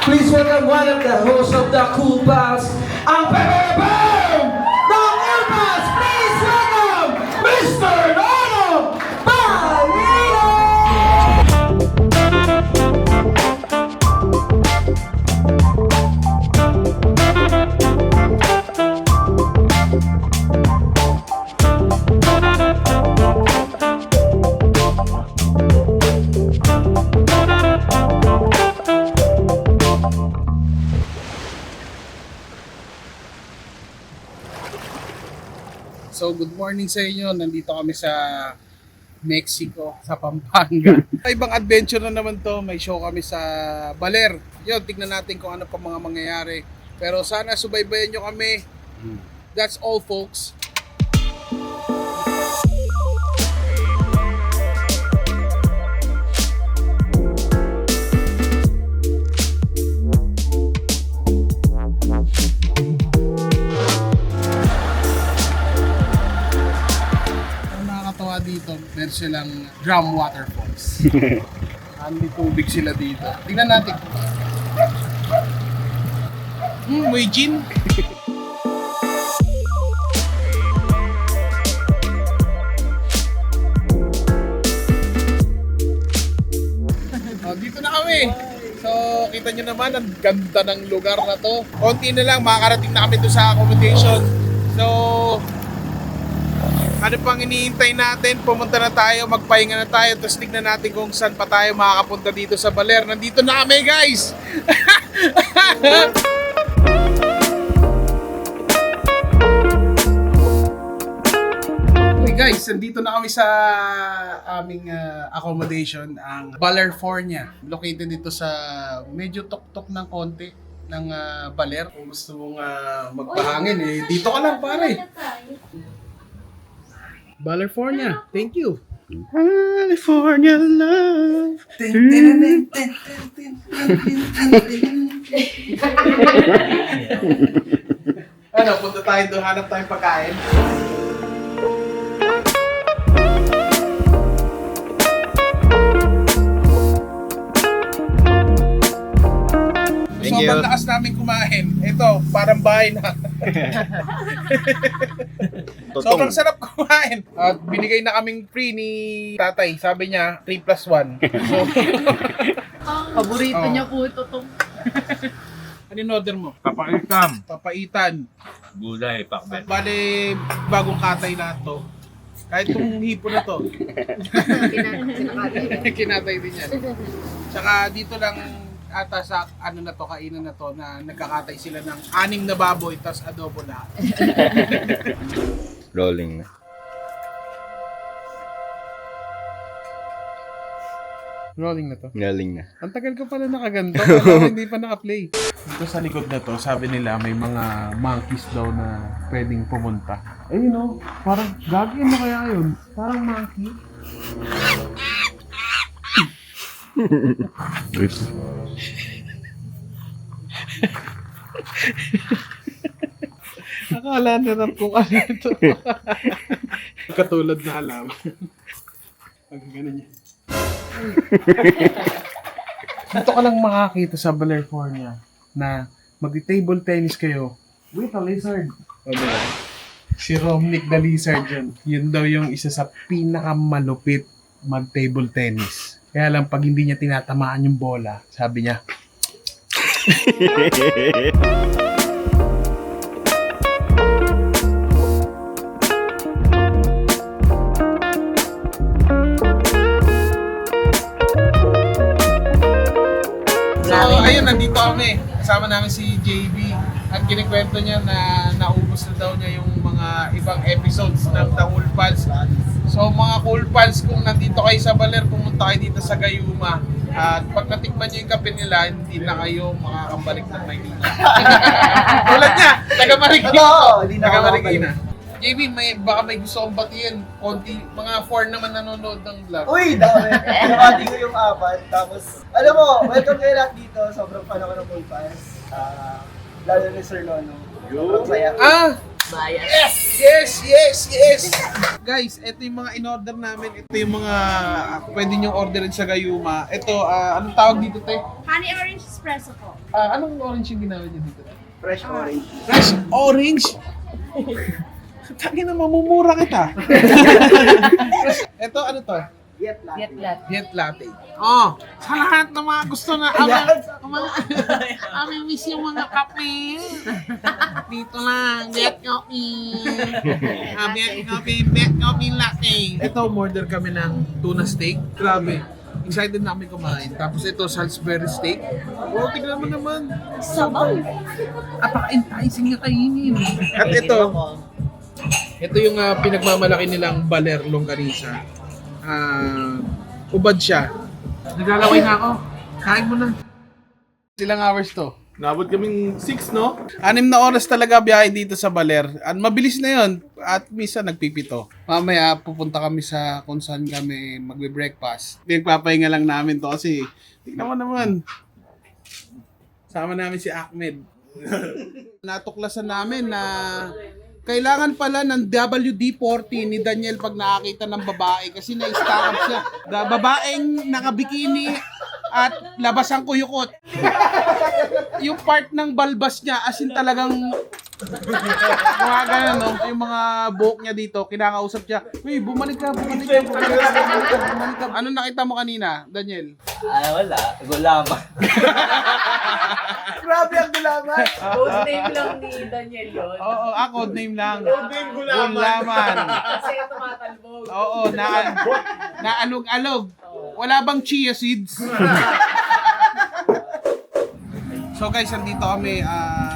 Please welcome one of the hosts of the Cool Pals, ang Bam! The Cool Pals! Please welcome Mr. Nono Balino! So good morning sa inyo. Nandito kami sa Mexico, sa Pampanga. Ibang adventure na naman to. May show kami sa Baler. Yun, tignan natin kung ano pa mga mangyayari. Pero sana subaybayan nyo kami. That's all, folks. Dito, meron silang drum waterfalls. May tubig sila dito. Tingnan natin. May gin. Dito na kami. So, kita nyo naman, ang ganda ng lugar na to. Konti na lang, makakarating na kami doon sa accommodation. So, ano pang iniintay natin? Pumunta na tayo, magpahinga na tayo, tapos tignan natin kung saan pa tayo makakapunta dito sa Baler. Nandito na kami, guys! Okay guys, nandito na kami sa aming accommodation, ang Balerfornia. Located dito sa medyo tuktok ng konti ng Baler. Kung gusto mong magpahangin, dito ka lang pare. Balerfornia, thank you. California love. Ano, punta tayo doon, hanap tayong pagkain. Sobrang lakas namin kumain. Ito, parang bahay na. Sobrang sarap kumain. At binigay na kaming free ni tatay. Sabi niya, 3+1. So, Paborito niya po ito tong. ano yung order mo? Papaitam. Papaitan. Gulay, pakbet. Bale, bagong katay na to. Kahit itong hipo na to. Kinatay din yan. Tsaka dito lang ata sa ano na to, kainan na to, na nagkakatay sila ng 6 na baboy tas adobo lahat. Rolling na. Rolling na to. Galing na. Ang tagal ko pala nakaganto, pero hindi pa naka-play. Dito sa likod na to, sabi nila may mga monkeys daw na pwedeng pumunta. Eh, you know, parang gagawin mo kaya yun? Parang monkey. Akala na lang kung ano ito. Katulad na alam. Pag ganun yan. Dito ka lang makakita sa Balerfornia na mag-table tennis kayo with a lizard. O, diba? Si Romnick the Lizard yun. Yun daw yung isa sa pinakamalupit mag-table tennis. Kaya lang pag hindi niya tinatamaan yung bola, sabi niya, So, ayun, nandito kami. Kasama namin si JB. At kinikwento niya na naubos na daw niya yung mga ibang episodes ng The Cool Pals. So, mga Cool Pals, kung nandito kayo sa Baler, pumunta kayo dito sa Gayuma. At pag natikman niyo yung kape nila, hindi na kayo makakabalik ng Maynila. Tulad niya, taga-Marikina. Taga-Marikina. JB, baka may gusto kong batiin. Konti, mga 4 naman nanonood ng vlog. Uy, dami. Pinabati ko yung 4. Tapos, alam mo, welcome kayo lahat dito. Sobrang fan ako ng Cool Pals. Lalo ni Sir Nono. Sobrang saya. Bayan. Yes! Guys, ito yung mga in-order namin. Ito yung mga pwede nyo orderin sa Gayuma. Ito, anong tawag dito, te? Honey orange espresso po. Anong orange yung ginamit nyo dito? Fresh orange. Fresh orange? Tangin na, mamumura kita. Ito, ano to? Yet lang. Yetlat. Jet latte. Sa lahat ng mga gusto na miss yung mga kape. Dito lang, Jet Coffee. Bet Coffee latte. Ito, order kami ng tuna steak. Grabe. Excited na kami kumain. Tapos ito, Salisbury steak. Wow, tignan mo naman. Sabaw. Apaka-enticing na kainin. At ito yung pinagmamalaki nilang baler longganisa. Ubad siya. Naglalaway na ako. Kain mo na. Ilang hours to? Nabot kaming 6, no? 6 na oras talaga biyahe dito sa Baler. At mabilis na yon. At minsan nagpipito. Mamaya pupunta kami sa kung saan kami magbe-breakfast. Pinagpapahinga lang namin to kasi tignan mo naman. Sama namin si Ahmed. Natuklasan namin na kailangan pala ng WD-40 ni Daniel pag nakakita ng babae kasi na-stack up siya. Babaeng nakabikini at labas ang kuyukot. Yung part ng balbas niya, as in talagang mga ganun, no? Yung mga buhok niya dito, kinakausap siya, "Uy, bumalik ka. Ano nakita mo kanina, Daniel? Wala. Gulaman. Grabe ang gulaman. Code name lang ni Daniel yun. Oo, code name lang. Name gulaman. Gulaman. Kasi tumatalbog. Oo, naalog-alog. Wala bang chia seeds? So guys, nandito kami,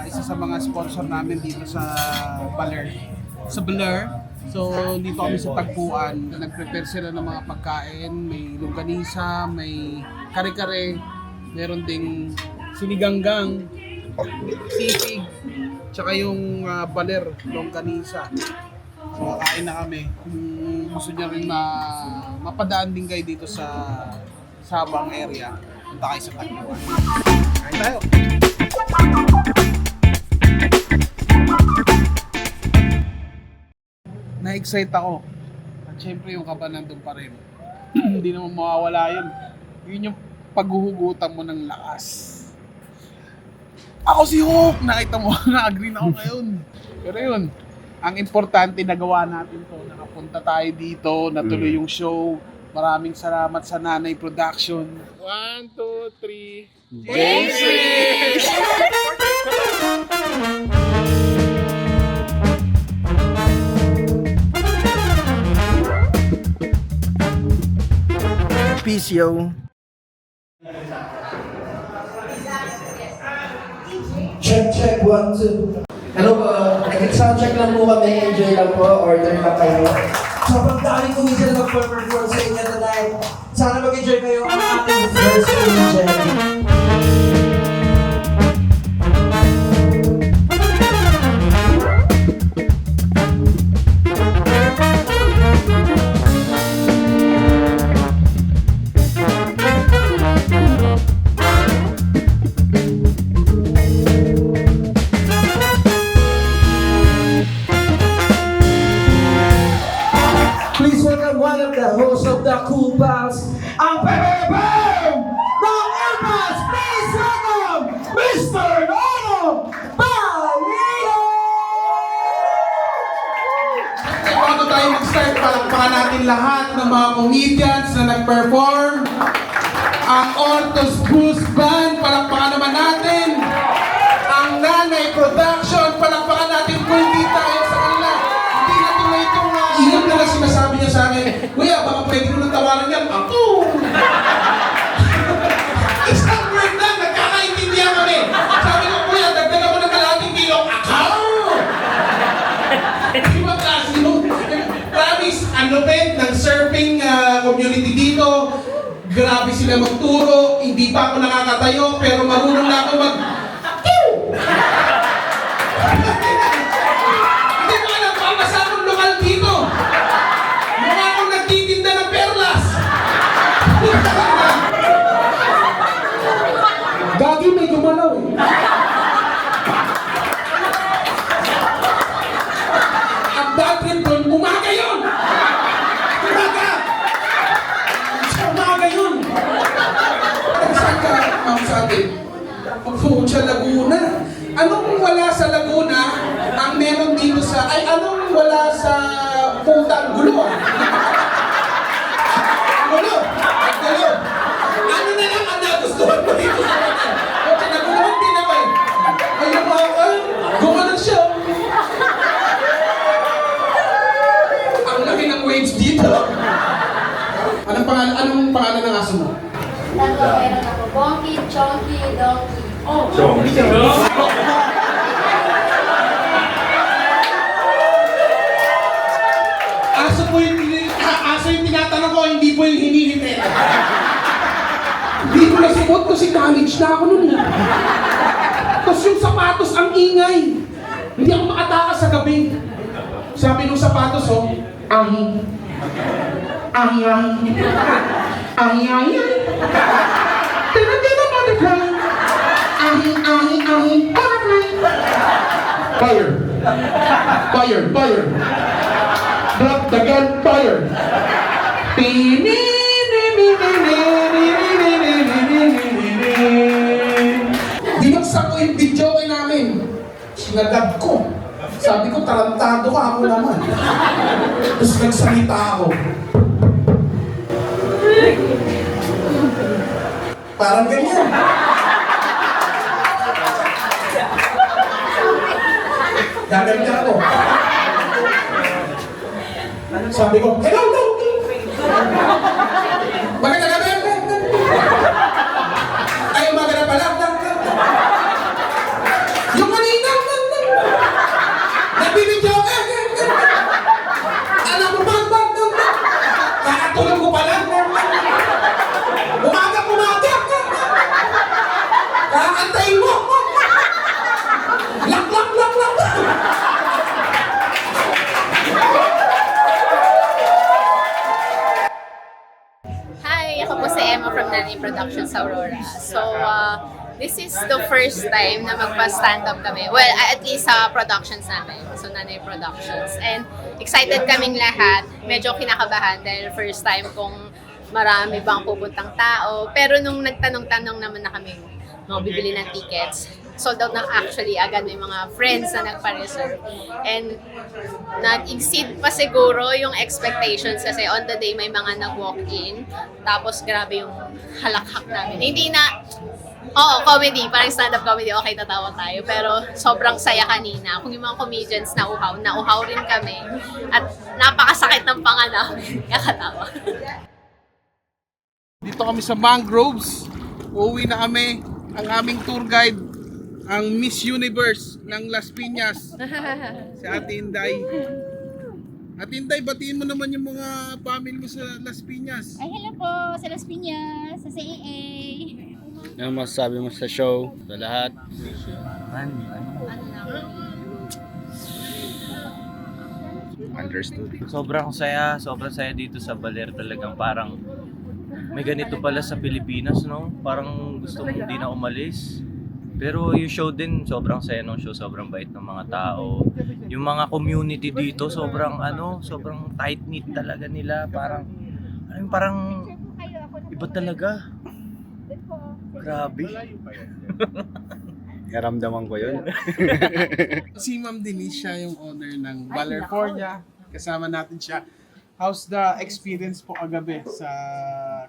isa sa mga sponsor namin dito sa Baler. Sa Baler. So, dito kami sa Tagpuan. Nag-prepare sila ng mga pagkain. May longganisa, may kare-kare, meron ding siniganggang, sisig, tsaka yung Baler longganisa. So, kain na kami. Kung gusto niya rin mapadaan din kayo dito sa Sabang area, punta kayo sa Tagpuan. Kain tayo! Na-excite ako. At syempre yung kaba nandun pa rin. Hindi naman mawawala yun. Yun yung paghuhugutan mo ng lakas. Ako si Hulk! Nakita mo, na-agree na ako ngayon. Pero yun, ang importante nagawa natin to. Nakapunta tayo dito, natuloy yung show. Maraming salamat sa Nanay Production. 1, 2, 3. James! Peace, yo. Check, 1, 2. Ano ba? Nag-soundcheck lang po kami. Enjoy lang po. Order na kayo. Sobrang daming kumisa na mag-perform sa inyo tonight. Sana mag-enjoy kayo ang ating first region. Please welcome one of the hosts of the Cool Pals, ang Bam ng Elmas. Please welcome Mr. Nono Balio! Bago tayo mag-start, palakpakan natin lahat ng mga comedians na nag-perform. Ang Ortos Blues Band, palakpakan naman natin. Ang Nanay Production, palakpakan natin kung hindi tayo sa kanila. Hindi na tuloy itong iyon na lang sinasabi niya sa akin, "Kuya, baka pwede ko nang tawaran yan." Ako! Isang word lang, nagkakaintindihan kami. Sabi ko, "Kuya, dagdagan ko ng kalahating kilo." Akaw! Iba klase yung promise, ang lupit ng surfing community dito. Grabe sila magturo, hindi pa ako nakakatayo, pero marunong na ako Hindi ko alam, pamasa akong lokal dito. Mukha akong nagtitinda ng perlas. Gagi, may gumalaw eh. sa Laguna. Anong wala sa Laguna ang meron dito sa... Ay, anong wala sa putang gulo? Gulo! Gulo! Ano na lang ang nagustuhan mo dito sa Laguna? Kasi naguluhan din ako eh. Ayun mga gumanon siya. Ang laki ng waves dito. Anong pangalan ng aso mo? Tatlo meron ako. Bonky, Chonky, Donkey. Aso yung tinatanong ko, hindi po yung hinihintay. Hindi ko nasuot kasi college na ako nun. Tapos yung sapatos ang ingay. Hindi ako makatakas sa gabi. Sabi nung sapatos, oh, ahi. Ahi, ahi. Ahi, ahi, ahi. Tira-tira butterfly. Ahi, ahi, ahi. Butterfly. Fire. Fire, fire. Drop the gun, fire. Binuksan ko yung video namin. Sinagad ko. Sabi ko, tarantado ka ako naman. Tapos nagsalita ako. Parang ganyan. Gaganyan ako. Sabi ko, hello, hello! Maganda ka ba? Ay, maganda pala. Yung kanina, nagbibidyo ka. Alam mo ba? Kakatulog ko pala. Umaga. Kakantayin mo. Lak. Hi, ako po si Emma from Nanay Productions Aurora. So, this is the first time na magpa-stand-up kami. Well, at least sa productions namin. So, Nanay Productions. And excited kaming lahat. Medyo kinakabahan dahil first time kung marami bang pupuntang tao. Pero nung nagtanong-tanong naman na kami bibili ng tickets, sold out na actually agad, may mga friends na nagpa-reserve. And nag-exceed pa siguro yung expectations kasi on the day may mga nag-walk-in. Tapos grabe yung halakhak namin. Hindi na, comedy, parang stand-up comedy, okay, tatawa tayo. Pero sobrang saya kanina. Kung yung mga comedians nauhaw rin kami. At napakasakit ng panga namin. Kakatawa. Dito kami sa Mangroves. Uuwi na kami. Ang aming tour guide, ang Miss Universe ng Las Piñas, si Ate Inday. Ate Inday, batiin mo naman yung mga family mo sa Las Piñas. Ay, hello po sa Las Piñas, sa CAA. Ano masasabi mo sa show? Sa lahat? Understood. Sobrang saya dito sa Baler, talagang parang may ganito pala sa Pilipinas, no? Parang gusto mo di na umalis. Pero yung show din, sobrang saya ng show, sobrang bait ng mga tao. Yung mga community dito, sobrang tight-knit talaga nila, parang iba talaga. Grabe. Naramdaman ko yun. Si Ma'am Denise, siya yung owner ng Balerfornia. Kasama natin siya. How's the experience po kagabi sa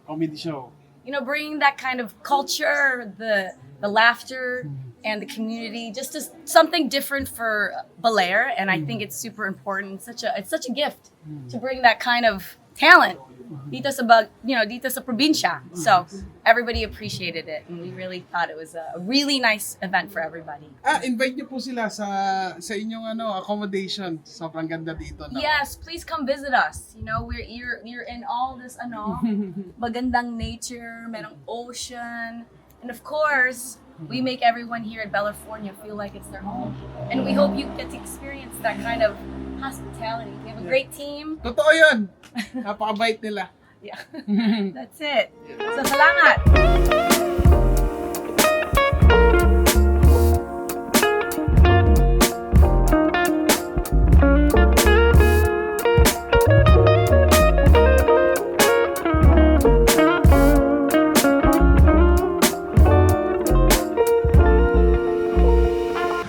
comedy show? You know, bringing that kind of culture, the laughter and the community, just as something different for Baler, and I think it's super important. It's such a gift to bring that kind of talent dito sa probinsya. So everybody appreciated it, and we really thought it was a really nice event for everybody. Invite niyo po sila sa inyong accommodation. Sobrang ganda dito, no? Yes, please come visit us. You know, you're in all this magandang nature, merong ocean, and of course, we make everyone here at Balerfornia feel like it's their home. And we hope you get to experience that kind of hospitality. We have a great team. Totoo yun! Napakabait nila. Yeah. That's it. So, salamat!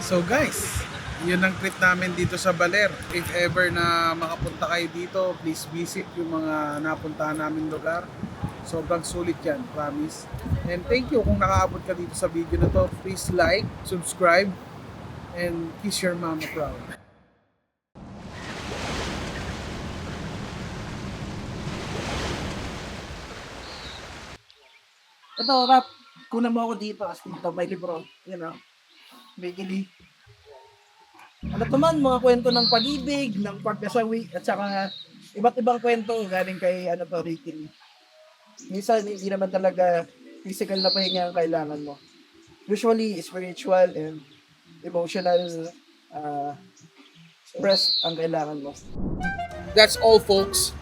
So guys, yun ang trip namin dito sa Baler. If ever na makapunta kayo dito, please visit yung mga napuntahan namin lugar. Sobrang sulit yan, promise. And thank you kung nakaabot ka dito sa video na to. Please like, subscribe, and kiss your mama proud. Ito, Rap, kunan mo ako dito kasi dito may libro. You know, bigili. Ano to man, mga kwento ng pag-ibig, ng pagkasawi, at saka iba't ibang kwento galing kay Ricky Lee. Minsan, hindi naman talaga physical na pahinga ang kailangan mo. Usually, spiritual and emotional rest ang kailangan mo. That's all folks.